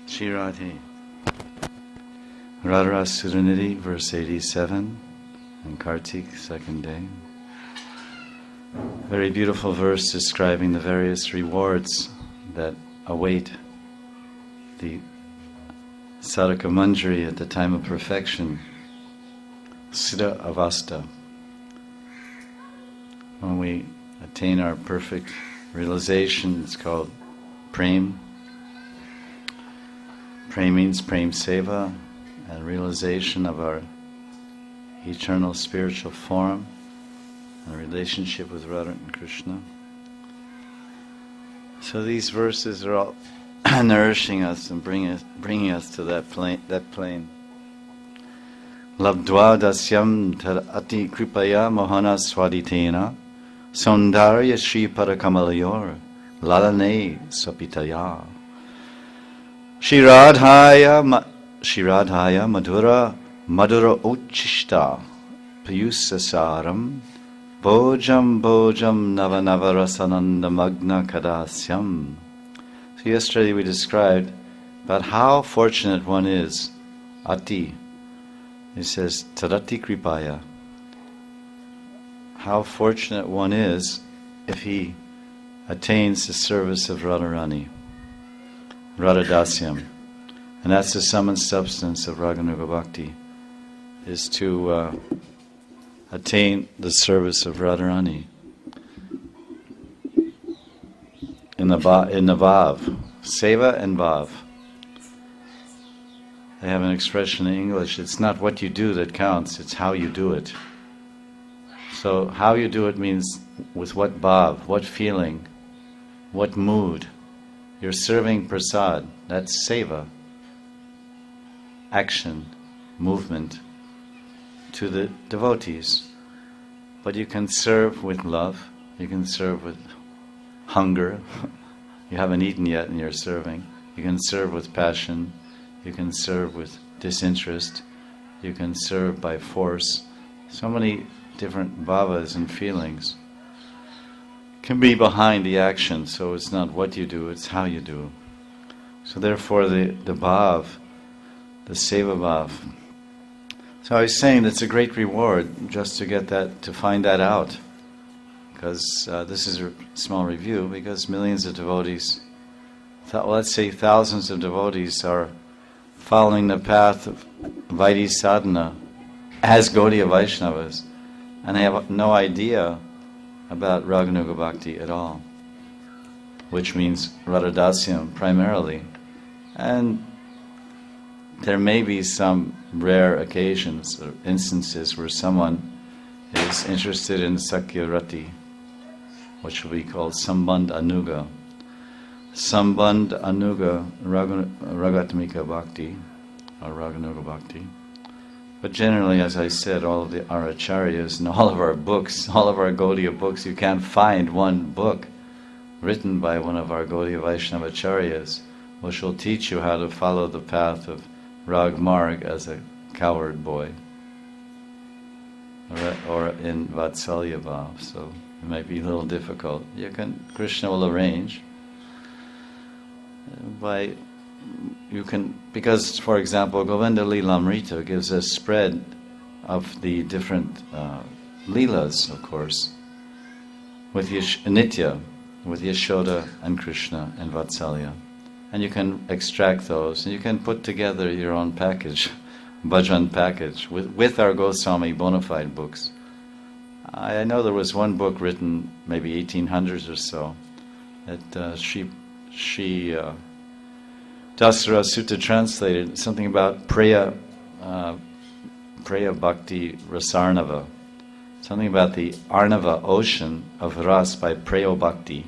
Shri Radha. Radha Sudanidhi, verse 87, and Kartik, second day. Very beautiful verse describing the various rewards that await the Sadhaka Manjari at the time of perfection, Siddha Avasta. When we attain our perfect realization, it's called Prem. Prem means Prem Seva, and realization of our eternal spiritual form and relationship with Radha and Krishna. So these verses are all nourishing us and bringing us to that plane. Labdva dasyam tad ati kripaya mohana swaditena sondarya shri parakamalayur lalane sapitaya Shri Radhaya madhura uchishta payusasaram bojam navanavarasananda magna kadasyam. So yesterday we described about how fortunate one is. Ati. It says tadati kripaya. How fortunate one is if he attains the service of Radharani. Radhadasyam. And that's the sum and substance of Raganuga Bhakti, is to attain the service of Radharani. In the Bhav, Seva and Bhav. They have an expression in English, it's not what you do that counts, it's how you do it. So how you do it means with what Bhav, what feeling, what mood. You're serving prasad, that's seva, action, movement to the devotees. But you can serve with love, you can serve with hunger, you haven't eaten yet and you're serving. You can serve with passion, you can serve with disinterest, you can serve by force. So many different bhavas and feelings can be behind the action, so it's not what you do, it's how you do. So therefore the bhav, the seva bhav. So I was saying that's a great reward just to get that, to find that out. Because this is a small review, because millions of devotees, let's say thousands of devotees are following the path of Vaidhi sadhana as Gaudiya Vaishnavas, and they have no idea about Raganuga Bhakti at all, which means Radhadasyam primarily. And there may be some rare occasions or instances where someone is interested in Sakya Rati, which will be called Sambandh Anuga. Sambandh Anuga Ragatmika Bhakti, or Raganuga Bhakti. But generally, as I said, all of our acharyas and all of our books, all of our Gaudiya books, you can't find one book written by one of our Gaudiya Vaishnava acharyas which will teach you how to follow the path of Rag Marg as a coward boy, or in Vatsalya Bhav. So it might be a little difficult. Krishna will arrange because, for example, Govinda Leelamrita gives a spread of the different Leelas, of course, with Nitya, with Yashoda and Krishna and Vatsalya. And you can extract those, and you can put together your own package, bhajan package, with our Goswami bona fide books. I know there was one book written, maybe 1800s or so, that Sri Dasara Sutta translated, something about Preya Bhakti Rasarnava, something about the Arnava ocean of Ras by Preyo Bhakti.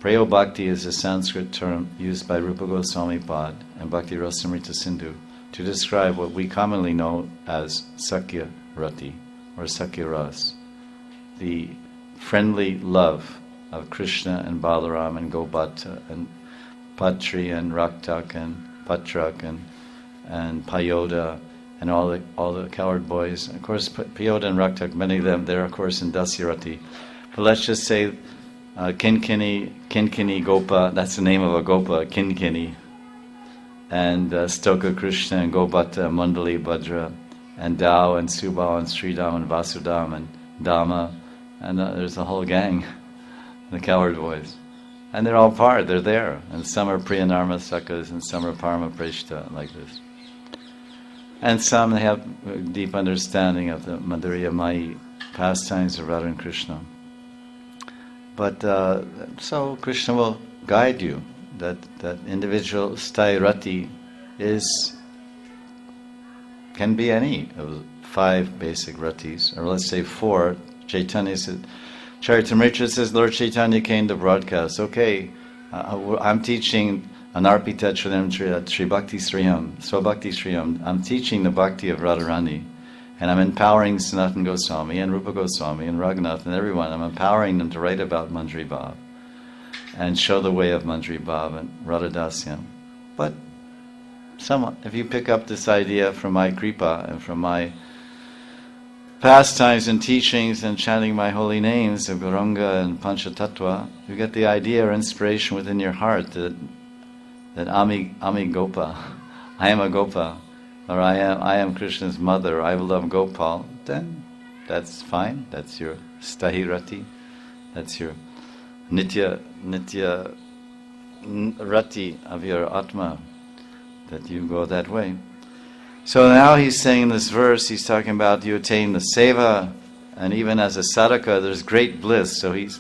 Preyo Bhakti is a Sanskrit term used by Rupa Goswami Pad and Bhakti Rasamrita Sindhu to describe what we commonly know as Sakya Rati or Sakya Ras, the friendly love of Krishna and Balaram and Gobhata and Patri and Raktak and Patrak and Payoda and all the coward boys. Of course, Payoda and Raktak, many of them, they're of course in Dasyarati. But let's just say Kinkini Gopa, that's the name of a Gopa, Kinkini. and Stoka Krishna and Gobhata, Mandali Bhadra, and Dao and Subal and Sridham and Vasudham and Dhamma, and there's a whole gang, the coward boys. And they're all they're there. And some are Priyanarma Sakas and some are Parama Preshta, like this. And some have a deep understanding of the Madhurya Mai pastimes of Radha and Krishna. But so Krishna will guide you. That individual sthai rati can be any of 5 basic ratis, or let's say 4. Chaitanya said, Charitamrita says, Lord Chaitanya came to broadcast. Okay, I'm teaching Anarpita Trilam Sri Bhakti Sriham, Swabhakti Sriham. I'm teaching the bhakti of Radharani, and I'm empowering Sanatana Goswami and Rupa Goswami and Raghunath and everyone. I'm empowering them to write about Manjari Bhav and show the way of Manjari Bhav and Radhadasyam. But if you pick up this idea from my kripa and from my pastimes and teachings and chanting my holy names of Gauranga and Panchatattva, you get the idea or inspiration within your heart that Ami Gopa, I am a Gopa, or I am Krishna's mother, I will love Gopal, then that's fine. That's your stahirati, that's your nitya rati of your atma, that you go that way. So now he's saying in this verse, he's talking about you attain the seva, and even as a sadhaka, there's great bliss. So he's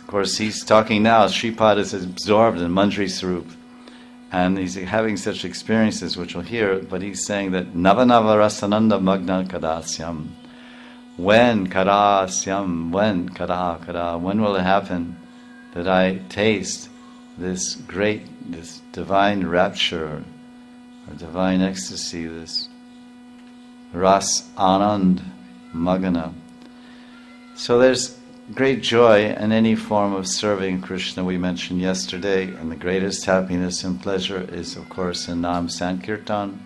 talking now, Sripad is absorbed in Manjari Swarup, and he's having such experiences, which we'll hear, but he's saying that Navanava Rasananda Magna Kadasyam. When will it happen that I taste this divine rapture, or divine ecstasy, this Ras Anand Magana. So there's great joy in any form of serving Krishna we mentioned yesterday, and the greatest happiness and pleasure is, of course, in Nam Sankirtan.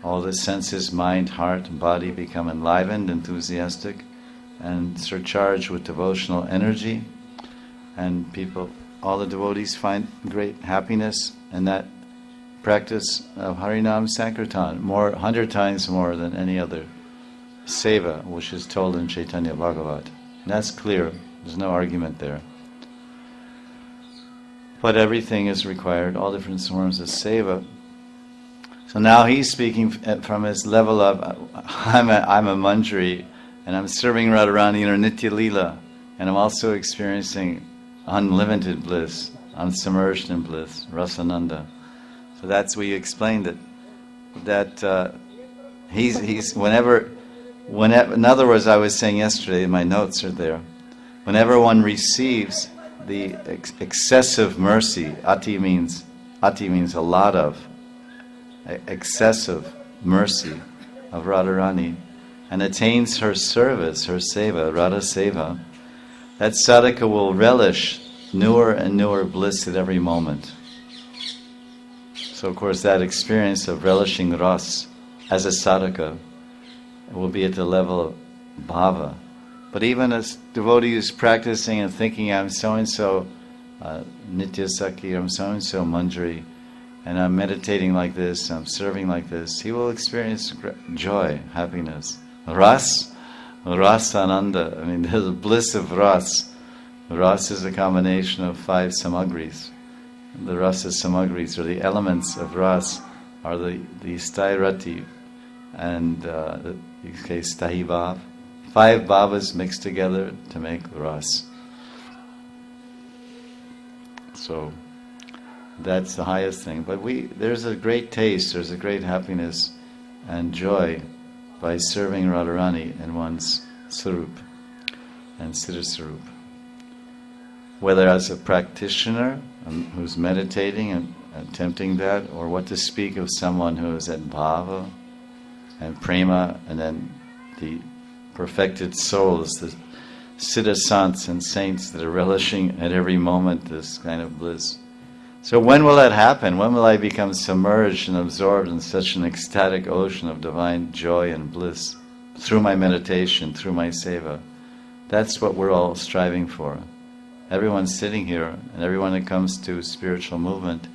All the senses, mind, heart, and body become enlivened, enthusiastic, and surcharged with devotional energy. And all the devotees find great happiness in that practice of Harinam Sankirtan, 100 times more than any other seva, which is told in Chaitanya Bhagavat. And that's clear. There's no argument there. But everything is required, all different forms of seva. So now he's speaking from his level of, I'm a Manjari, and I'm serving Radharani in her Nitya Leela, and I'm also experiencing unlimited bliss. I'm submerged in bliss, Rasananda. So that's where you explained that he's whenever, in other words, I was saying yesterday, my notes are there, whenever one receives the excessive mercy, ati means a lot of, excessive mercy of Radharani, and attains her service, her seva, Radha Seva, that sadhaka will relish newer and newer bliss at every moment. So of course that experience of relishing ras as a sadhaka will be at the level of bhava. But even as devotee is practicing and thinking, I'm so-and-so Nitya Sakhi, I'm so-and-so Manjari, and I'm meditating like this, I'm serving like this, he will experience joy, happiness. Ras Ananda, I mean there's a bliss of ras. Ras is a combination of 5 samagris. The rasa samagris, or the elements of ras, are the stairati and the stahi bhav. 5 bhavas mixed together to make ras. So that's the highest thing. But there's a great taste, there's a great happiness and joy by serving Radharani in one's Swarup and Siddha Swarup. Whether as a practitioner who's meditating and attempting that, or what to speak of someone who is at bhava and prema, and then the perfected souls, the siddha sants and saints that are relishing at every moment this kind of bliss. So when will that happen? When will I become submerged and absorbed in such an ecstatic ocean of divine joy and bliss? Through my meditation, through my seva. That's what we're all striving for. Everyone sitting here, and everyone that comes to spiritual movement,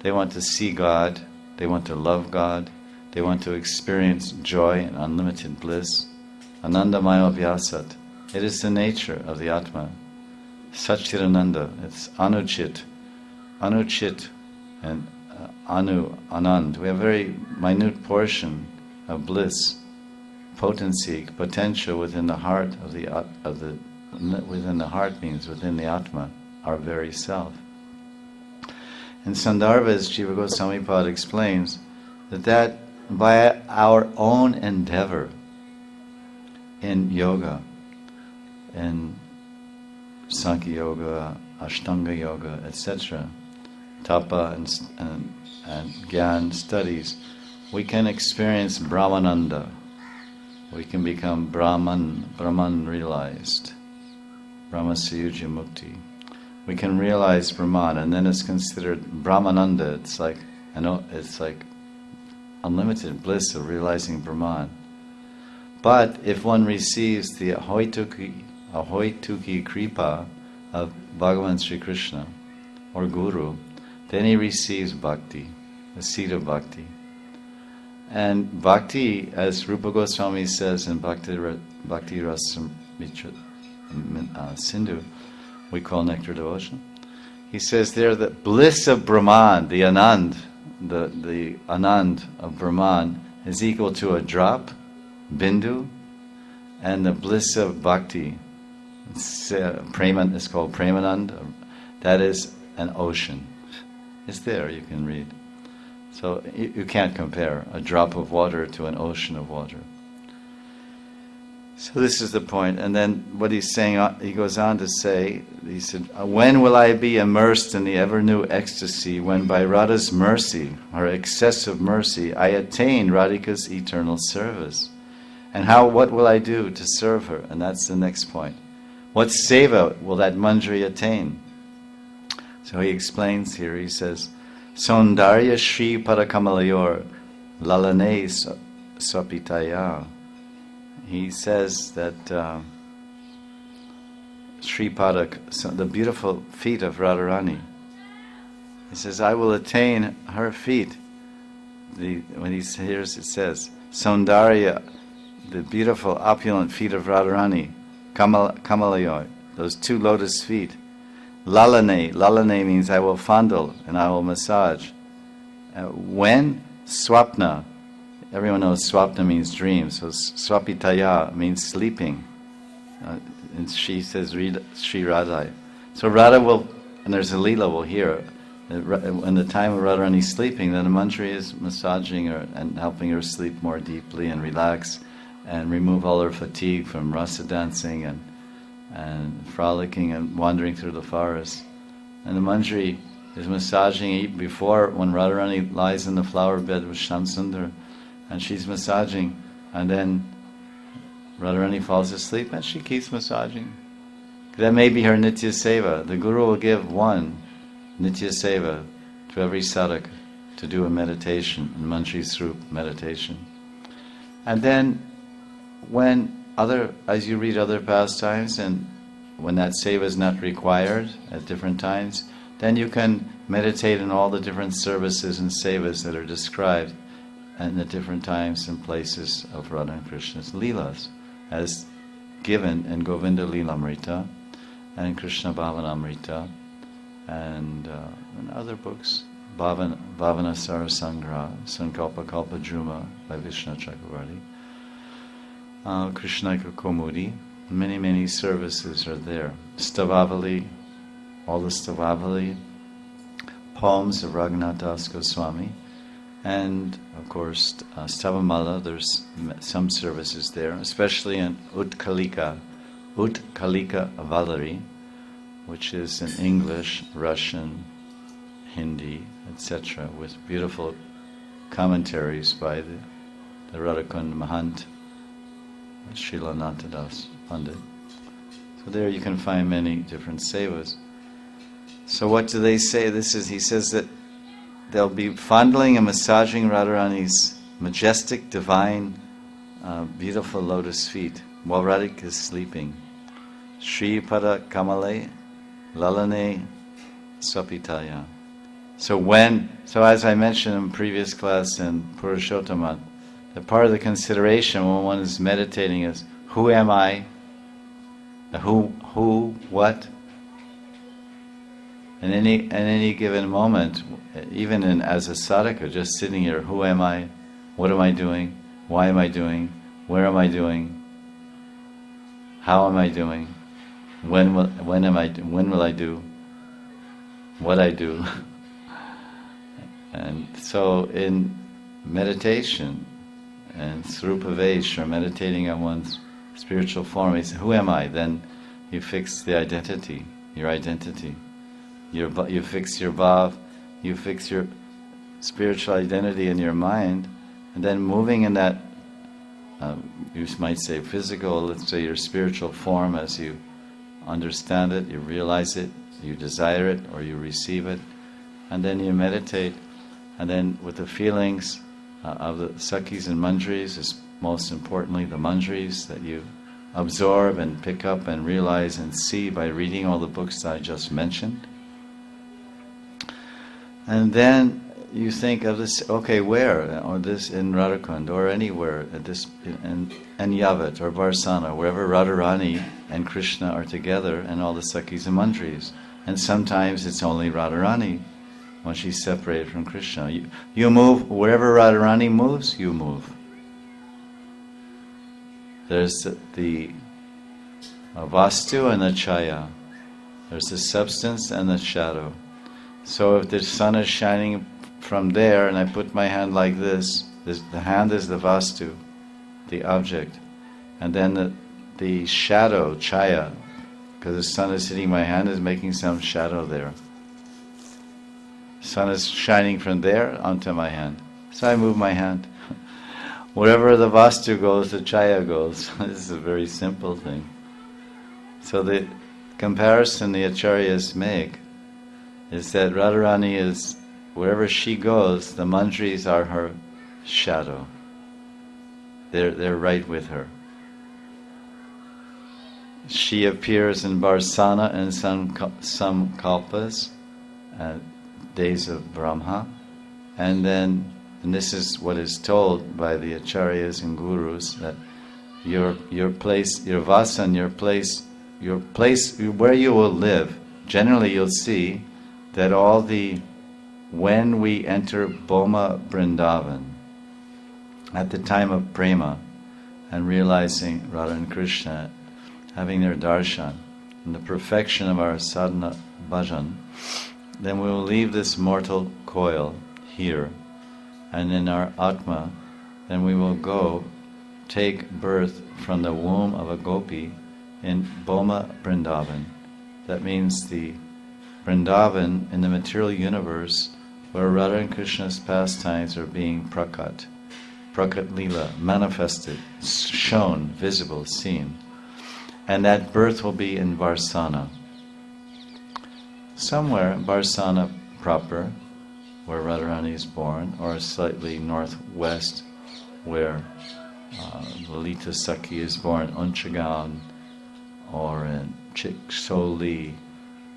they want to see God, they want to love God, they want to experience joy and unlimited bliss. Anandamaya Vyasat. It is the nature of the Atma. Satchidananda, it's Anuchit. Anuchit and Anand. We have a very minute portion of bliss, potency, potential within the heart within the heart means within the Atma, our very self. In Sandarbhas, Jiva Goswami Pad explains that by our own endeavor in yoga, in Sankhya Yoga, Ashtanga Yoga, etc., Tapa and Gyan studies, we can experience Brahmananda. We can become Brahman realized, Brahma Sayuja Mukti. We can realize Brahman, and then it's considered Brahmananda. It's like unlimited bliss of realizing Brahman. But if one receives the ahoituki kripa of Bhagavan Sri Krishna or Guru, then he receives bhakti, the seed of bhakti. And bhakti, as Rupa Goswami says in Bhakti Rasamrita Sindhu, we call nectar devotion. He says there that bliss of Brahman, the Anand, the Anand of Brahman is equal to a drop, bindu, and the bliss of bhakti, it's called Premanand, that is an ocean. It's there, you can read. So you can't compare a drop of water to an ocean of water. So this is the point. And then what he's saying, he goes on to say, he said, when will I be immersed in the ever-new ecstasy when by Radha's mercy, her excessive mercy, I attain Radhika's eternal service? And what will I do to serve her? And that's the next point. What seva will that Manjari attain? So he explains here, he says, Saundarya Shri Parakamalayor Lalane Sapitaya. He says that Sri Padak, the beautiful feet of Radharani, he says, I will attain her feet. When he hears it says, Saundarya, the beautiful opulent feet of Radharani, Kamalayor, those two lotus feet. Lalane means I will fondle and I will massage. When? Swapna. Everyone knows swapna means dream, so swapitaya means sleeping. And she says Sri Radha. So Radha will, and there's a Leela we'll hear, when the time of Radharani sleeping, then the Manjari is massaging her and helping her sleep more deeply and relax and remove all her fatigue from rasa dancing and frolicking and wandering through the forest. And the Manjari is massaging before, when Radharani lies in the flower bed with Shamsundar, and she's massaging, and then Radharani falls asleep and she keeps massaging. That may be her Nitya Seva. The Guru will give one Nitya Seva to every sadhak to do a meditation, in Manjari Swarup meditation. And then as you read other pastimes, and when that seva is not required at different times, then you can meditate on all the different services and sevas that are described and the different times and places of Radha and Krishna's Leelas, as given in Govinda Leelamrita and in Krishna Bhavanamrita and in other books, Bhavana Sarasangra, Sankalpa Kalpa Juma by Vishnu Chakravarti, Krishnaika Komudi, many services are there. Stavavali, all the Stavavali, poems of Raghunath Das Goswami, and of course Stavamala, there's some services there, especially in Utkalika Valari, which is in English, Russian, Hindi, etc., with beautiful commentaries by the Radhakund Mahant, Srila Anantadas Pandit. So there you can find many different sevas. So what do they say? He says that they'll be fondling and massaging Radharani's majestic, divine, beautiful lotus feet while Radhika is sleeping. Sri Pada Kamale Lalane Swapitaya. So as I mentioned in previous class in Purushottaman, the part of the consideration when one is meditating is, who am I? What? In any given moment, even as a sadhaka, just sitting here, who am I? What am I doing? Why am I doing? Where am I doing? How am I doing? When will I do? What I do? And so in meditation and Srupavesh, or meditating on one's spiritual form, he says, who am I? Then you fix the identity, your identity. You fix your bhav, you fix your spiritual identity in your mind, and then moving in that, you might say physical, let's say your spiritual form, as you understand it, you realize it, you desire it, or you receive it, and then you meditate, and then with the feelings of the Sakhis and Manjaris, is most importantly the Manjaris that you absorb and pick up and realize and see by reading all the books that I just mentioned. And then you think of this, okay, where? Or this in Radhakund, or anywhere, at this in Yavat or Varsana, wherever Radharani and Krishna are together, and all the Sakhis and Manjaris. And sometimes it's only Radharani when she's separated from Krishna. You move, wherever Radharani moves, you move. There's the vastu and the chaya. There's the substance and the shadow. So if the sun is shining from there, and I put my hand like this, the hand is the vastu, the object. And then the shadow, chaya, because the sun is hitting my hand, is making some shadow there. Sun is shining from there onto my hand. So I move my hand. Wherever the vastu goes, the chaya goes. This is a very simple thing. So the comparison the acharyas make is that Radharani is, wherever she goes, the Manjaris are her shadow. They're right with her. She appears in Varsana and some kalpas, days of Brahma, and this is what is told by the acharyas and gurus, that your place, your vasan, your place where you will live. Generally, you'll see that when we enter Boma Vrindavan, at the time of prema, and realizing Radha and Krishna, having their darshan, and the perfection of our sadhana bhajan, then we will leave this mortal coil here, and in our Atma, then we will go take birth from the womb of a gopi in Boma Vrindavan. That means the Vrindavan in the material universe, where Radha and Krishna's pastimes are being prakat lila, manifested, shown, visible, seen. And that birth will be in Varsana. Somewhere, Varsana proper, where Radharani is born, or slightly northwest, where Lalita Sakhi is born, Unchagaon, or in Chiksoli,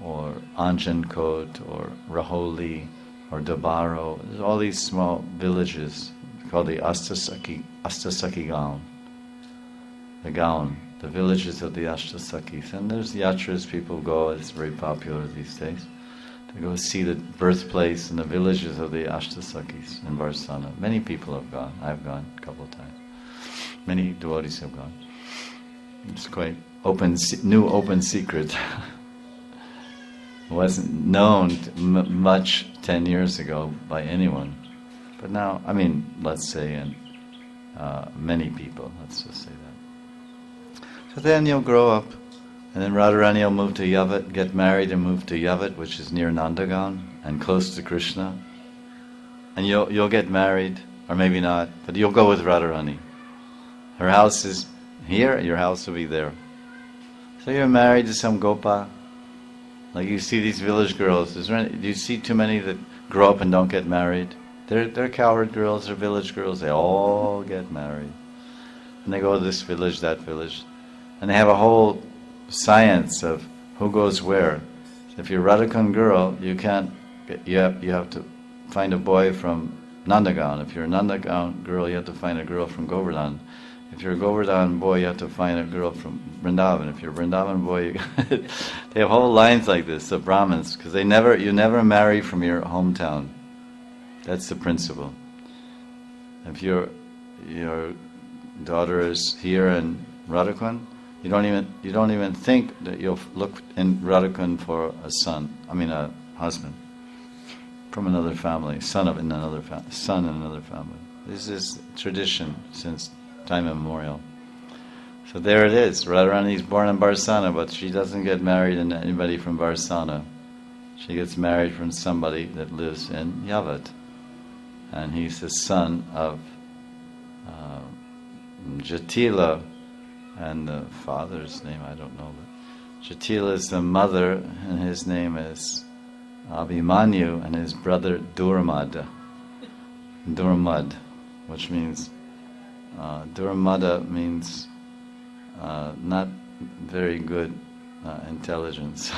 or Anjankot, or Raholi, or Dabaro. There's all these small villages called the Astasakhi Gaon. The Gaon, the villages of the Ashtasakhis. And there's yatras people go, it's very popular these days, to go see the birthplace and the villages of the Ashtasakhis in Varsana. Many people have gone. I've gone a couple of times. Many devotees have gone. It's quite open secret. Wasn't known much 10 years ago by anyone. But now, let's say many people, let's just say that. So then you'll grow up, and then Radharani will move to Yavat, get married and move to Yavat, which is near Nandagan and close to Krishna. And you'll get married, or maybe not, but you'll go with Radharani. Her house is here, your house will be there. So you're married to some gopa. Like you see these village girls. Do you see too many that grow up and don't get married? They're cowherd girls, they're village girls, they all get married. And they go to this village, that village. And they have a whole science of who goes where. If you're a Radhakund girl, you can't you have to find a boy from Nandagaon. If you're a Nandagaon girl, you have to find a girl from Govardhan. If you're a Govardhan boy, you have to find a girl from Vrindavan. If you're a Vrindavan boy, they have whole lines like this, the Brahmins, because you never marry from your hometown. That's the principle. If your daughter is here in Radhakund, you don't even think that you'll look in Radhakund for a husband from another family, son in another family. This is tradition since time immemorial. So there it is. Radharani is born in Barsana, but she doesn't get married to anybody from Barsana. She gets married from somebody that lives in Yavat, and he's the son of Jatila, and the father's name I don't know, but Jatila is the mother, and his name is Abhimanyu, and his brother Durmad, which means Durmada means not very good intelligence.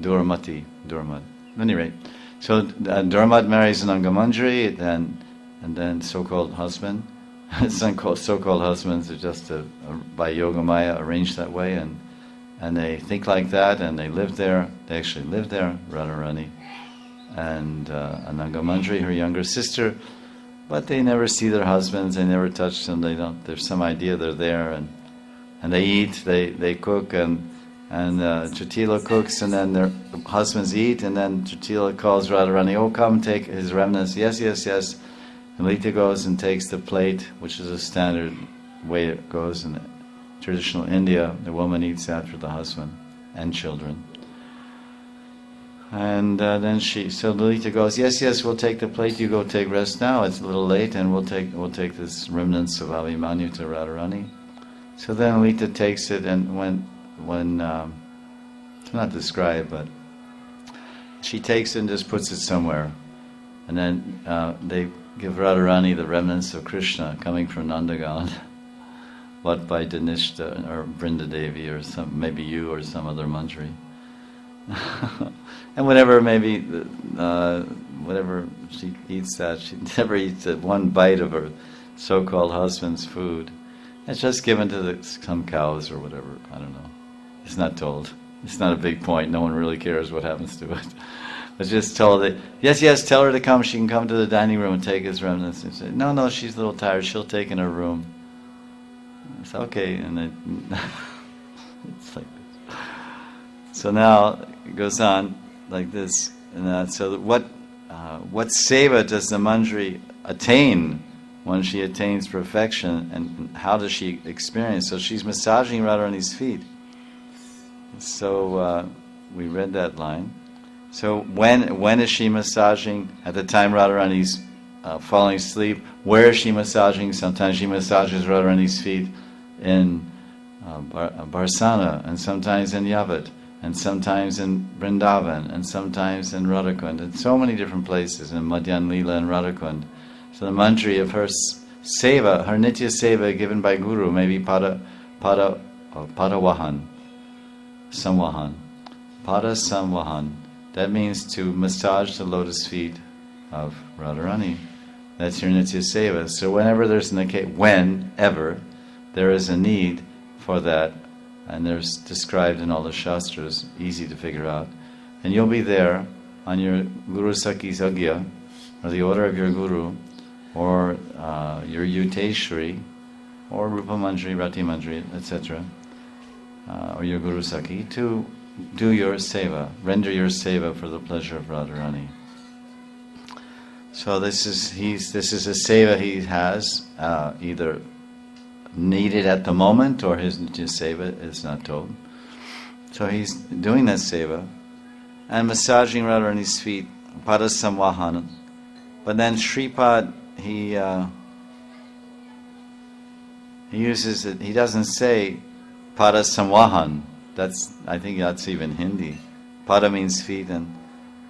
Durmad. At any rate, so Durmad marries an Manjaris, and then so-called husband. So-called husbands are just by Yogamaya arranged that way, and they think like that, and they live there. They actually live there, Radharani, and Ananga Manjari, her younger sister. But they never see their husbands, they never touch them, there's some idea they're there, and they eat, they cook, and Jatila cooks, and then their husbands eat, and then Jatila calls Radharani, oh, come take his remnants, yes. And Lita goes and takes the plate, which is a standard way it goes in traditional India. The woman eats after the husband and children. And then so Lita goes, yes, we'll take the plate, you go take rest now, it's a little late, and we'll take this remnants of Abhimanyu to Radharani. So then Lita takes it, and when it's not described, but she takes it and just puts it somewhere. And then they give Radharani the remnants of Krishna coming from Nandagaon, but by Danishta or Brindadevi or maybe you or some other Manjari. And whatever she eats that, she never eats one bite of her so-called husband's food. It's just given to some cows or whatever, I don't know. It's not told. It's not a big point, no one really cares what happens to it. But just told that, yes, tell her to come, she can come to the dining room and take his remnants. And say, no, she's a little tired, she'll take in her room. It's okay, and it's like this. So now it goes on like this, and so what seva does the Manjari attain when she attains perfection, and how does she experience? So she's massaging Radharani's feet. So we read that line. So when is she massaging? At the time Radharani's falling asleep. Where is she massaging? Sometimes she massages Radharani's feet in Barsana, and sometimes in Yavat, and sometimes in Vrindavan, and sometimes in Radhakund, and so many different places, in Madhyan Leela and Radhakund. So the Manjari of her seva, her nitya seva given by Guru, maybe Pada Samvahan. Pada Samvahan. That means to massage the lotus feet of Radharani. That's your nitya seva. So whenever there is a need for that, and there's described in all the shastras, easy to figure out, and you'll be there on your Guru Sakhi's Agya, or the order of your Guru, or your Yuteshwari, or Rupa Manjari, Rati Manjari, etc., or your Guru Sakhi, to do your seva, render your seva for the pleasure of Radharani. So this is a seva he has, either needed at the moment, or his seva is not told. So he's doing that seva and massaging Radharani's feet, pada samvahana. But then Shripad, he uses it. He doesn't say pada samvahan. I think that's even Hindi. Pada means feet, and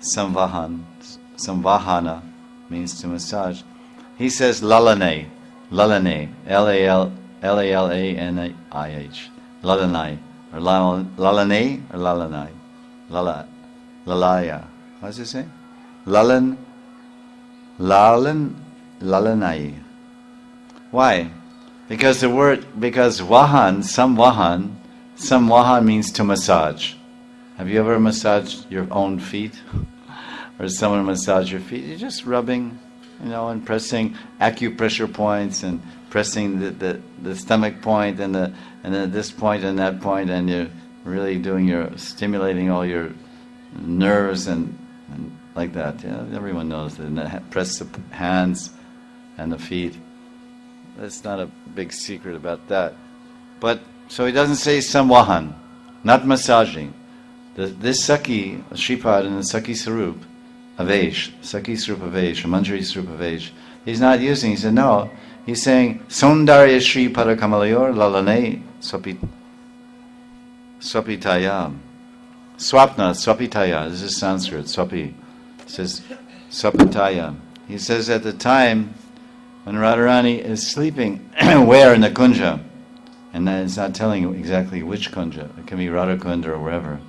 samvahana means to massage. He says lalane, L-A-L-A-N-I-H, lalane or lalane or lalanai, lalaya. What does it say? Lalan, lalanai. Why? Because wahan, some wahan means to massage. Have you ever massaged your own feet? Or someone massage your feet? You're just rubbing, and pressing acupressure points and pressing the stomach point and then this point and that point, and you're really stimulating all your nerves and like that. Everyone knows that. And press the hands and the feet. That's not a big secret about that. But so he doesn't say samwahan, not massaging. This Saki, Shripad and the Saki Sarup, Avesh, Saki Sarup Avesh, Manjari Sarup Avesh, he's not using, he said no, he's saying Saundarya Shri Parakamalayor Lalane Swapitaya. Swapna, Swapitaya, this is Sanskrit, Swapi. It says Swapitaya. He says at the time when Radharani is sleeping, where in the kunja? And then it's not telling you exactly which kunja. It can be Radha Kunda or wherever.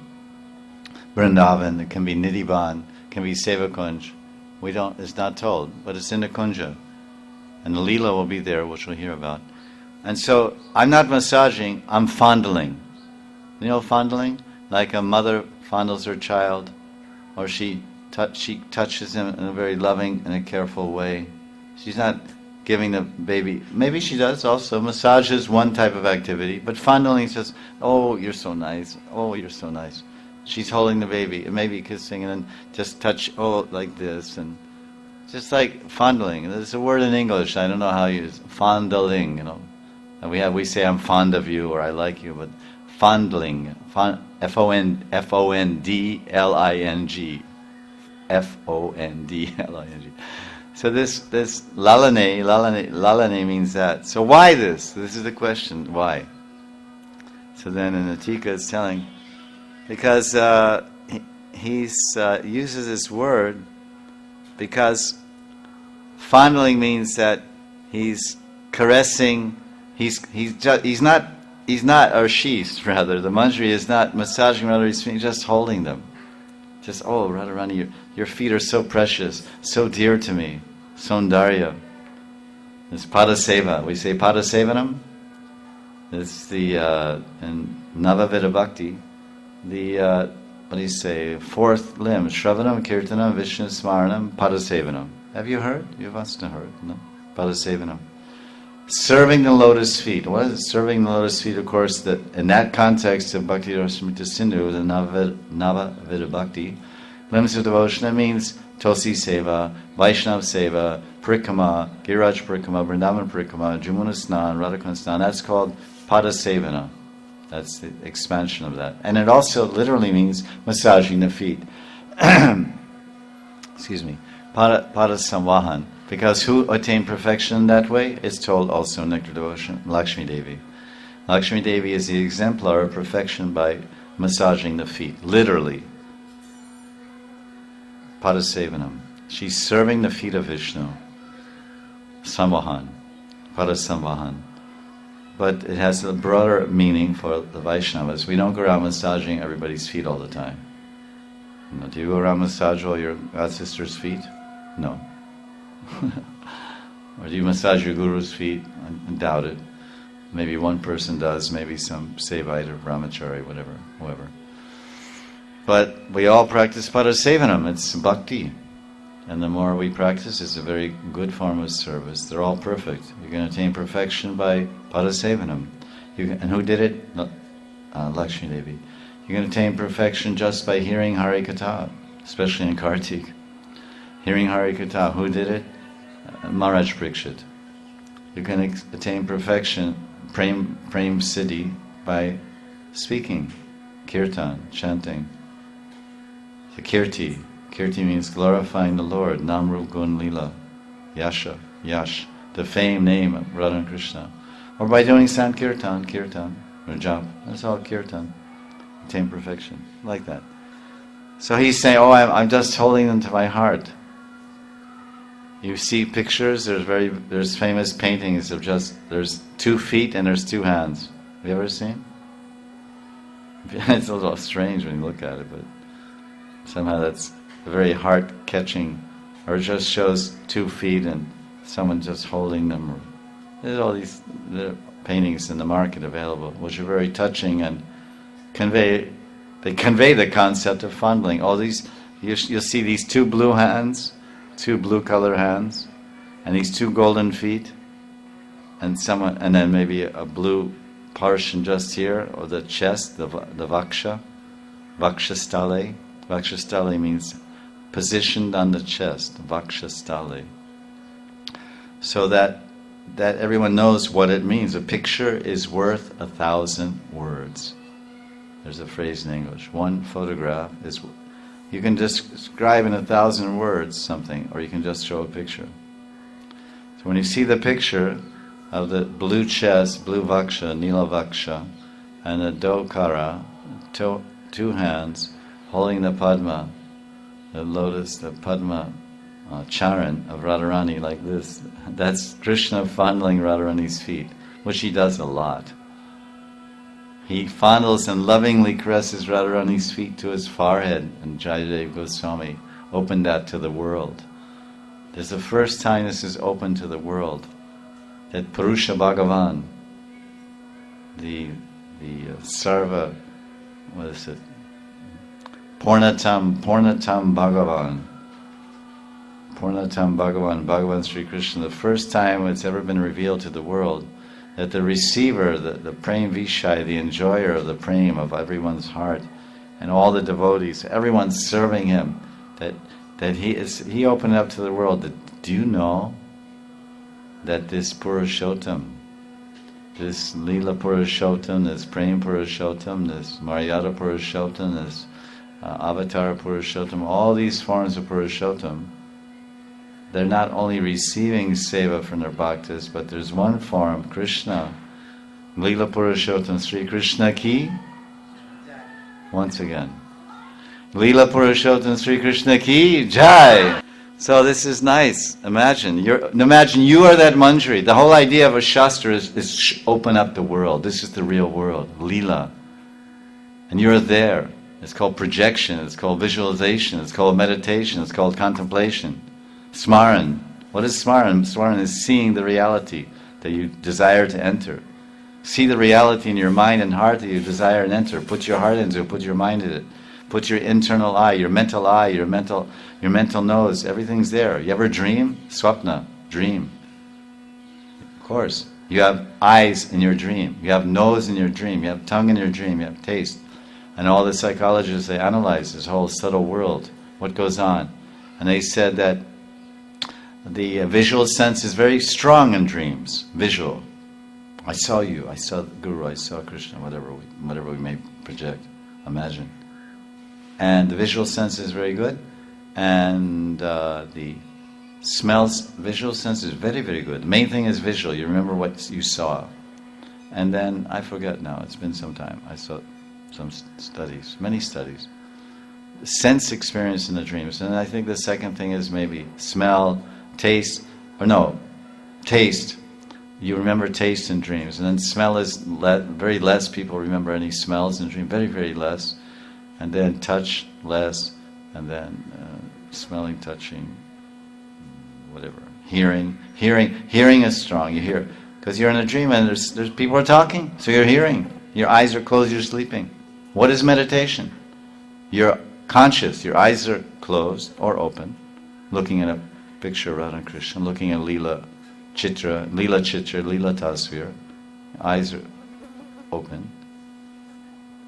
Vrindavan, it can be Nidhiban, it can be Sevakunj. It's not told, but it's in the kunja. And the Leela will be there, which we'll hear about. And so, I'm not massaging, I'm fondling. You know fondling? Like a mother fondles her child, or she touches him in a very loving and a careful way. She's not giving the baby, maybe she does also, massage is one type of activity, but fondling says, oh, you're so nice, oh, you're so nice. She's holding the baby, it may be kissing, and then just touch, oh, like this, and just like fondling. There's a word in English, I don't know how you use it, fondling, And we say I'm fond of you, or I like you, but fondling, F-O-N-D-L-I-N-G, F-O-N-D-L-I-N-G. So this lalane means that. So why this? This is the question, why? So then in the Tika it's telling, because he uses this word because fondling means that he's caressing, he's not, or she's rather, the Manjari is not massaging Radharani's feet, just holding them. Just, oh, Radharani, your feet are so precious, so dear to me. Saundarya. It's Padaseva. We say Padasevanam. It's the, in Navavida Bhakti, what do you say, fourth limb, Shravanam, Kirtanam, Vishnu Smaranam, Padasevanam. Have you heard? You must have heard, no? Padasevanam. Serving the lotus feet. What is it? Serving the lotus feet, of course, that in that context of Bhakti Rasamrita Sindhu, the Navavida Bhakti, limbs of devotion, means Tulsi Seva, Vaishnav Seva, Parikama, Giriraj Parikama, Vrindavan Parikama, Jamuna Snan, Radhakund Snan. That's called Padasevana. That's the expansion of that. And it also literally means massaging the feet. Excuse me. Padasamvahan. Because who attained perfection in that way? It's told also in Nectar Devotion, Lakshmi Devi. Lakshmi Devi is the exemplar of perfection by massaging the feet, literally. Padasevanam. She's serving the feet of Vishnu. Samvahan. Padasamvahan. But it has a broader meaning for the Vaishnavas. We don't go around massaging everybody's feet all the time. Do you go around massage all your god sisters' feet? No. Or do you massage your guru's feet? I doubt it. Maybe one person does, maybe some Sevite or Brahmachari, whoever. But we all practice Padasevanam, it's bhakti. And the more we practice, it's a very good form of service. They're all perfect. You can attain perfection by Padasevanam. And who did it? Lakshmi Devi. You can attain perfection just by hearing Hari Katha, especially in Kartik. Hearing Hari Katha, who did it? Maharaj Parikshit. You can attain perfection, Prem Siddhi, by speaking, kirtan, chanting. The kirti. Kirti means glorifying the Lord, Nam Rup Gun Lila, Yasha, Yash, the fame, name of Radha and Krishna. Or by doing Sankirtan, Kirtan, or Jap. That's all Kirtan. Attain perfection, like that. So he's saying, oh, I'm just holding them to my heart. You see pictures, there's famous paintings of there's 2 feet and there's 2 hands. Have you ever seen? It's a little strange when you look at it, but somehow that's very heart-catching, or it just shows 2 feet and someone just holding them. There's all these paintings in the market available, which are very touching and convey the concept of fondling. All these, you'll see these 2 blue hands, 2 blue color hands, and these 2 golden feet, and then maybe a blue portion just here, or the chest, the vaksha, vakshastale. Vakshastale means positioned on the chest, vakshastale. So that everyone knows what it means. A picture is worth 1,000 words. There's a phrase in English. One photograph is... You can describe in 1,000 words something, or you can just show a picture. So when you see the picture of the blue chest, blue vaksha, nila vaksha, and the dokara, 2 hands, holding the padma, the lotus, the padma charan of Radharani like this, that's Krishna fondling Radharani's feet, which he does a lot. He fondles and lovingly caresses Radharani's feet to his forehead, and Jayadev Goswami opened that to the world. This is the first time this is open to the world, that Purusha Bhagavan, the Sarva, what is it? Purnatam Bhagavan, Bhagavan Sri Krishna, the first time it's ever been revealed to the world, that the receiver, the Prem Vishai, the enjoyer of the Prem of everyone's heart, and all the devotees, everyone's serving him, that he opened up to the world that, do you know that this Purushottam, this Leela Purushottam, this Prem Purushottam, this Maryada Purushottam, this Avatar Purushottam, all these forms of Purushottam, they're not only receiving seva from their bhaktas, but there's one form, Krishna, Leela Purushottam, Sri Krishna ki, once again, Leela Purushottam, Sri Krishna ki, Jai. So this is nice. Imagine you are that manjari. The whole idea of a shastra is open up the world. This is the real world, Leela. And you're there. It's called projection, it's called visualization, it's called meditation, it's called contemplation. Smaran. What is smaran? Smaran is seeing the reality that you desire to enter. See the reality in your mind and heart that you desire and enter. Put your heart into it, put your mind in it. Put your internal eye, your mental nose, everything's there. You ever dream? Swapna, dream. Of course. You have eyes in your dream. You have nose in your dream. You have tongue in your dream. You have taste. And all the psychologists, they analyze this whole subtle world, what goes on. And they said that the visual sense is very strong in dreams. Visual. I saw you, I saw the Guru, I saw Krishna, whatever we may project, imagine. And the visual sense is very good. And the visual sense is very, very good. The main thing is visual. You remember what you saw. And then, I forget now, it's been some time. I saw some studies, many studies. Sense experience in the dreams. And I think the second thing is maybe smell, taste, taste. You remember taste in dreams. And then smell is very less people remember any smells in dreams, very, very less. And then touch, less. And then smelling, touching, whatever. Hearing is strong. You hear, because you're in a dream and there's people are talking, so you're hearing. Your eyes are closed, you're sleeping. What is meditation? You're conscious, your eyes are closed or open, looking at a picture of Radha and Krishna, looking at Leela Chitra, Leela Tasvir. Eyes are open,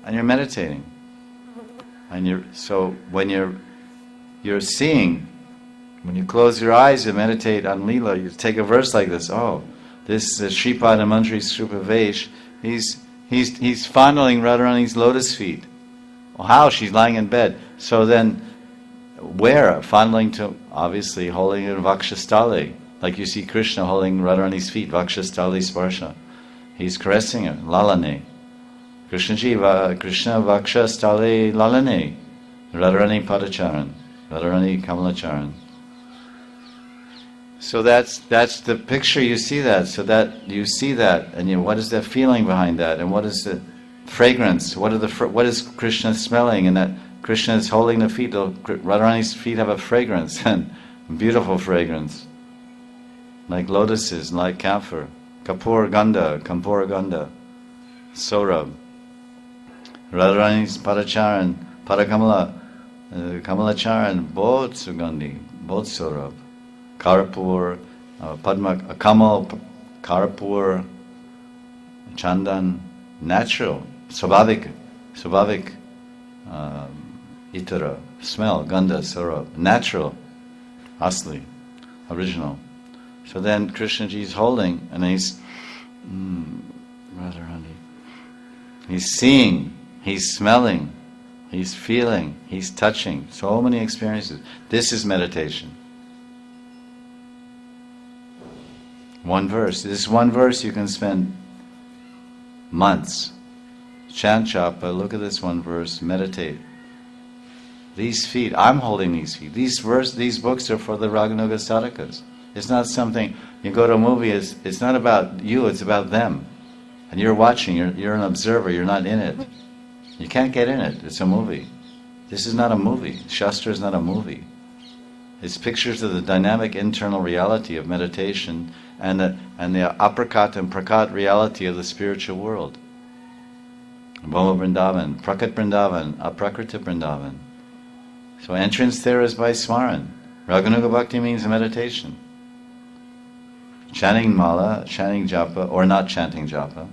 and you're meditating. And so when you're seeing, when you close your eyes and meditate on Leela, you take a verse like this. Oh, this Shripad Manjari Srupavesh, he's fondling Radharani's lotus feet. Well, how? She's lying in bed. So then, where? Fondling to, obviously, holding in Vakshastale. Like you see Krishna holding Radharani's feet, Vakshastale Sparsha. He's caressing her, Lalane. Krishna Vakshastale Lalane. Radharani Padacharan. Radharani Kamalacharan. So that's the picture, you see that. So that you see that, and what is the feeling behind that, and what is the fragrance? What is Krishna smelling? And Krishna is holding the feet. Radharani's feet have a fragrance, and beautiful fragrance, like lotuses, like camphor, kapur gandha, saurabh. Radharani's padacharan, padakamala, kamalacharan, both sugandhi, both saurabh. Karpur, padma, kamal, karpur, chandan, natural, swabhavik, itara, smell, gandha, saurabh, natural, asli, original. So then Krishnaji is holding, and he's Radharani. He's seeing, he's smelling, he's feeling, he's touching. So many experiences. This is meditation. One verse. This one verse you can spend months. Chant japa, look at this one verse, meditate. These feet, I'm holding these feet. These books are for the Raganuga sadhakas. It's not something, you go to a movie, it's not about you, it's about them. And you're watching, you're an observer, you're not in it. You can't get in it, it's a movie. This is not a movie. Shastra is not a movie. It's pictures of the dynamic internal reality of meditation and the aprakat and prakat reality of the spiritual world. Bhoma Vrindavan, Prakat Vrindavan, Aprakrita Vrindavan. So entrance there is by smaran. Raganuga Bhakti means meditation. Chanting mala, chanting japa, or not chanting japa.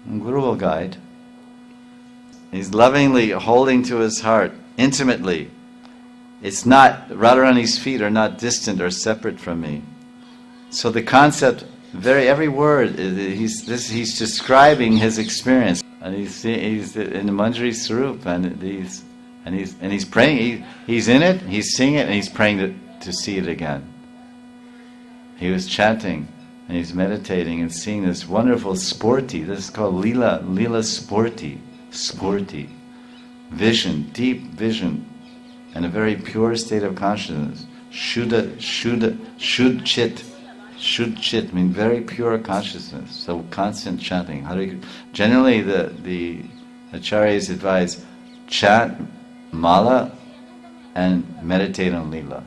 And Guru will guide. He's lovingly holding to his heart, intimately. It's not, Radharani's feet are not distant or separate from me. So the concept, every word, he's describing his experience. And he's in the Manjari Sarup, and he's praying, he's in it, he's seeing it, and he's praying to see it again. He was chanting, and he's meditating and seeing this wonderful sporti. This is called lila sporti, vision, deep vision, and a very pure state of consciousness. Shuddha chit, means very pure consciousness. So constant chanting. Generally, the acharyas advise chant mala and meditate on lila.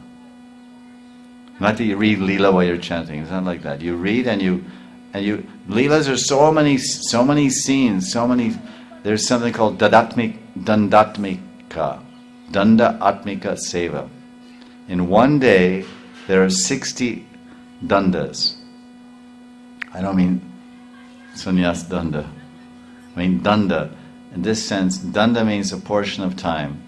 Not that you read lila while you're chanting. It's not like that. You read and you leelas are so many scenes, there's something called dandatmika seva. In one day there are 60 dandas. I don't mean sannyas danda. I mean danda. In this sense, danda means a portion of time.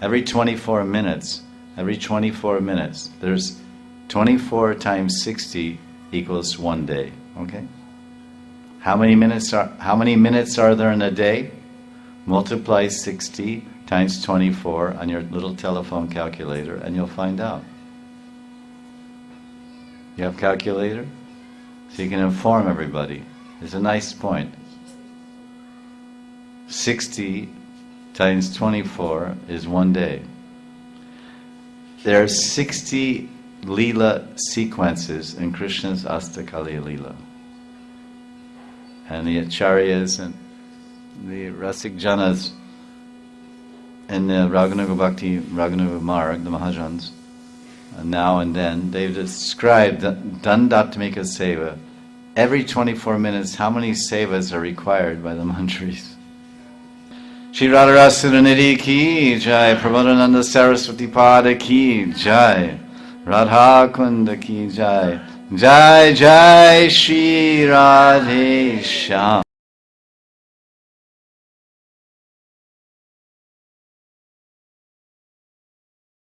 Every 24 minutes, there's 24 times 60 equals 1 day. Okay? How many minutes are there in a day? Multiply 60 times 24 on your little telephone calculator, and you'll find out. You have calculator? So you can inform everybody. It's a nice point. 60 times 24 is 1 day. There are 60 Leela sequences in Krishna's Astakaliya Leela. And the acharyas and the Rasik Janas in the Raganuga Bhakti, Raganuga Marg, the Mahajans, now and then, they've described Dandatmika Seva. Every 24 minutes, how many sevas are required by the Manjaris? Shri Radharasuranidhi ki jai, Prabodhananda Saraswati Pada ki jai, Radha Kunda ki jai, jai jai Shri Radhe Shyam.